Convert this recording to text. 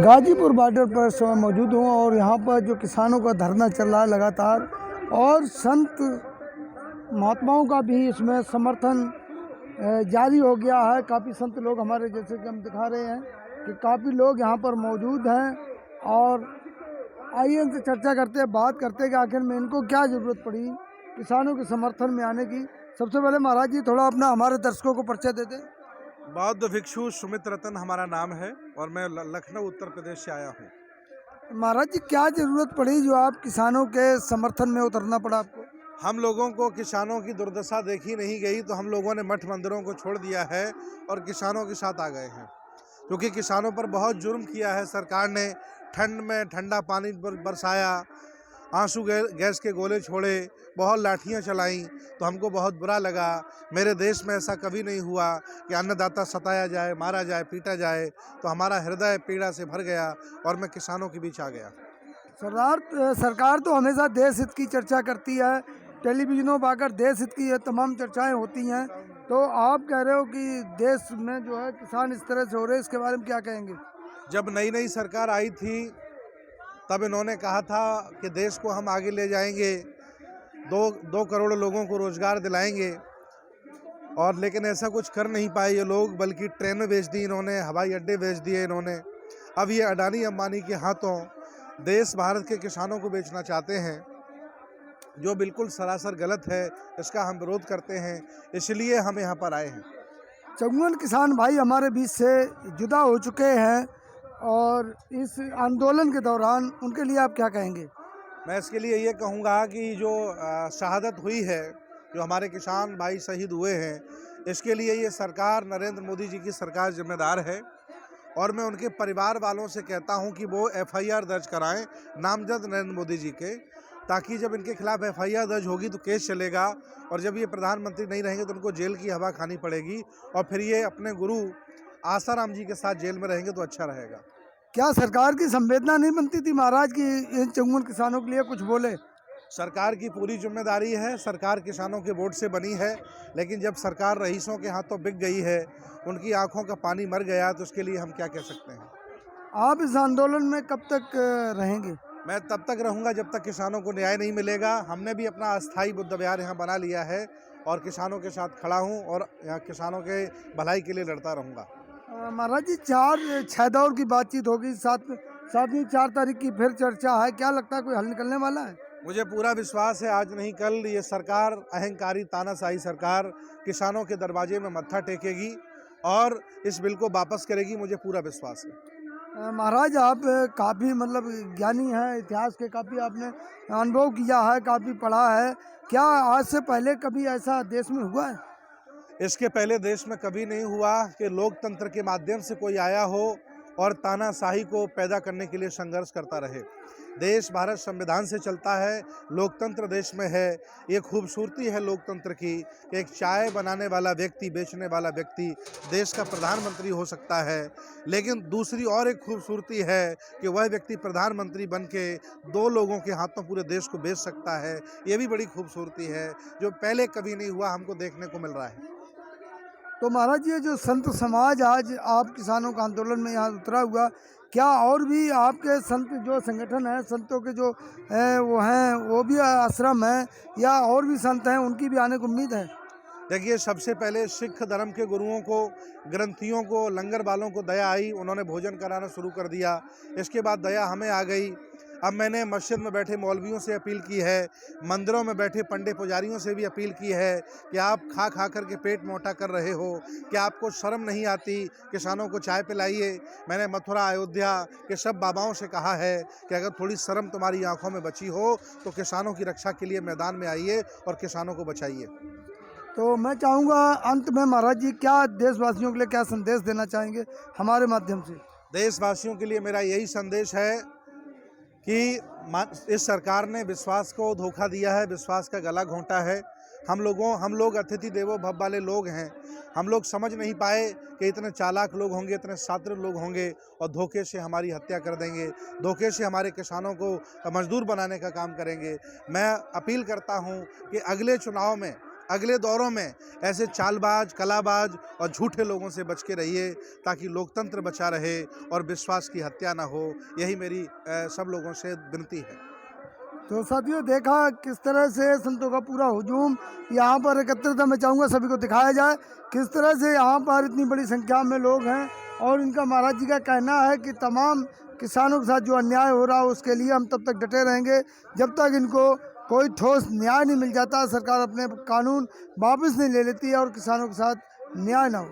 Ghazipur border पर इस समय मौजूद हूँ और यहाँ पर जो किसानों का धरना चल रहा है लगातार, और संत महात्माओं का भी इसमें समर्थन जारी हो गया है। काफ़ी संत लोग हमारे, जैसे कि हम दिखा रहे हैं कि काफ़ी लोग यहाँ पर मौजूद हैं। और आइए इनसे चर्चा करते हैं, बात करते हैं कि आखिर में इनको क्या ज़रूरत पड़ी किसानों के समर्थन में आने की। सबसे पहले महाराज जी थोड़ा अपना हमारे दर्शकों को परिचय देते हैं। बौद्ध भिक्षु सुमित रतन हमारा नाम है और मैं लखनऊ उत्तर प्रदेश से आया हूँ। महाराज जी क्या ज़रूरत पड़ी जो आप किसानों के समर्थन में उतरना पड़ा आपको? हम लोगों को किसानों की दुर्दशा देखी नहीं गई तो हम लोगों ने मठ मंदिरों को छोड़ दिया है और किसानों के साथ आ गए हैं, क्योंकि किसानों पर बहुत जुर्म किया है सरकार ने। ठंड में ठंडा पानी बरसाया, आंसू गैस के गोले छोड़े, बहुत लाठियां चलाईं, तो हमको बहुत बुरा लगा। मेरे देश में ऐसा कभी नहीं हुआ कि अन्नदाता सताया जाए, मारा जाए, पीटा जाए, तो हमारा हृदय पीड़ा से भर गया और मैं किसानों के बीच आ गया। सरकार तो हमेशा देश हित की चर्चा करती है, टेलीविजनों पर आकर देश हित की ये तमाम चर्चाएं होती हैं, तो आप कह रहे हो कि देश में जो है किसान इस तरह से हो रहे हैं, इसके बारे में क्या कहेंगे? जब नई नई सरकार आई थी तब इन्होंने कहा था कि देश को हम आगे ले जाएंगे, 2 करोड़ लोगों को रोजगार दिलाएंगे, और लेकिन ऐसा कुछ कर नहीं पाए ये लोग, बल्कि ट्रेनें बेच दी इन्होंने, हवाई अड्डे बेच दिए इन्होंने। अब ये अडानी अंबानी के हाथों देश भारत के किसानों को बेचना चाहते हैं, जो बिल्कुल सरासर गलत है। इसका हम विरोध करते हैं, इसलिए हम यहाँ पर आए हैं। चौवन किसान भाई हमारे बीच से जुदा हो चुके हैं, और इस आंदोलन के दौरान उनके लिए आप क्या कहेंगे? मैं इसके लिए ये कहूँगा कि जो शहादत हुई है, जो हमारे किसान भाई शहीद हुए हैं, इसके लिए ये सरकार, नरेंद्र मोदी जी की सरकार जिम्मेदार है। और मैं उनके परिवार वालों से कहता हूं कि वो FIR दर्ज कराएं नामजद नरेंद्र मोदी जी के, ताकि जब इनके खिलाफ FIR दर्ज होगी तो केस चलेगा, और जब ये प्रधानमंत्री नहीं रहेंगे तो उनको जेल की हवा खानी पड़ेगी, और फिर ये अपने गुरु आसाराम जी के साथ जेल में रहेंगे तो अच्छा रहेगा। क्या सरकार की संवेदना नहीं बनती थी महाराज की इन चौवन किसानों के लिए कुछ बोले? सरकार की पूरी जिम्मेदारी है, सरकार किसानों के वोट से बनी है, लेकिन जब सरकार रईसों के हाथों बिक गई है, उनकी आंखों का पानी मर गया, तो उसके लिए हम क्या कह सकते हैं। आप इस आंदोलन में कब तक रहेंगे? मैं तब तक रहूंगा जब तक किसानों को न्याय नहीं मिलेगा। हमने भी अपना अस्थायी बुद्ध विहार यहाँ बना लिया है और किसानों के साथ खड़ा हूँ और यहाँ किसानों के भलाई के लिए लड़ता रहूँगा। महाराज जी 4-6 दौर की बातचीत होगी, सातवीं 4 तारीख की फिर चर्चा है, क्या लगता है कोई हल निकलने वाला है? मुझे पूरा विश्वास है आज नहीं कल ये सरकार, अहंकारी तानाशाही सरकार, किसानों के दरवाजे में मत्था टेकेगी और इस बिल को वापस करेगी, मुझे पूरा विश्वास है। महाराज आप काफ़ी मतलब ज्ञानी हैं, इतिहास के काफ़ी आपने अनुभव किया है, काफ़ी पढ़ा है। क्या आज से पहले कभी ऐसा देश में हुआ है? इसके पहले देश में कभी नहीं हुआ कि लोकतंत्र के माध्यम से कोई आया हो और तानाशाही को पैदा करने के लिए संघर्ष करता रहे। देश भारत संविधान से चलता है, लोकतंत्र देश में है। ये खूबसूरती है लोकतंत्र की कि एक चाय बनाने वाला व्यक्ति, बेचने वाला व्यक्ति देश का प्रधानमंत्री हो सकता है, लेकिन दूसरी और एक खूबसूरती है कि वह व्यक्ति प्रधानमंत्री बन के 2 लोगों के हाथों पूरे देश को बेच सकता है। ये भी बड़ी खूबसूरती है जो पहले कभी नहीं हुआ, हमको देखने को मिल रहा है। तो महाराज ये जो संत समाज आज आप किसानों का आंदोलन में यहाँ उतरा हुआ, क्या और भी आपके संत जो संगठन है, संतों के जो वो भी आश्रम हैं या और भी संत हैं, उनकी भी आने की उम्मीद है? देखिए, सबसे पहले सिख धर्म के गुरुओं को, ग्रंथियों को, लंगर वालों को दया आई, उन्होंने भोजन कराना शुरू कर दिया। इसके बाद दया हमें आ गई। अब मैंने मस्जिद में बैठे मौलवियों से अपील की है, मंदिरों में बैठे पंडे पुजारियों से भी अपील की है कि आप खा खा करके पेट मोटा कर रहे हो, क्या आपको शर्म नहीं आती? किसानों को चाय पिलाइए। मैंने मथुरा, अयोध्या के सब बाबाओं से कहा है कि अगर थोड़ी शर्म तुम्हारी आंखों में बची हो तो किसानों की रक्षा के लिए मैदान में आइए और किसानों को बचाइए। तो मैं चाहूँगा अंत में महाराज जी क्या देशवासियों के लिए क्या संदेश देना चाहेंगे हमारे माध्यम से? देशवासियों के लिए मेरा यही संदेश है कि इस सरकार ने विश्वास को धोखा दिया है, विश्वास का गला घोंटा है। हम लोग अतिथि देवो भव वाले लोग हैं। हम लोग समझ नहीं पाए कि इतने चालाक लोग होंगे, इतने शातिर लोग होंगे और धोखे से हमारी हत्या कर देंगे, धोखे से हमारे किसानों को मजदूर बनाने का काम करेंगे। मैं अपील करता हूं कि अगले चुनाव में अगले दौरों में ऐसे चालबाज, कलाबाज और झूठे लोगों से बच के रहिए ताकि लोकतंत्र बचा रहे और विश्वास की हत्या ना हो। यही मेरी सब लोगों से विनती है। तो साथियों, देखा किस तरह से संतों का पूरा हुजूम यहाँ पर एकत्रित है। मैं चाहूँगा सभी को दिखाया जाए किस तरह से यहाँ पर इतनी बड़ी संख्या में लोग हैं और इनका महाराज जी का कहना है कि तमाम किसानों के साथ जो अन्याय हो रहा है उसके लिए हम तब तक डटे रहेंगे जब तक इनको कोई ठोस न्याय नहीं मिल जाता, सरकार अपने कानून वापस नहीं ले लेती है और किसानों के साथ न्याय ना हो।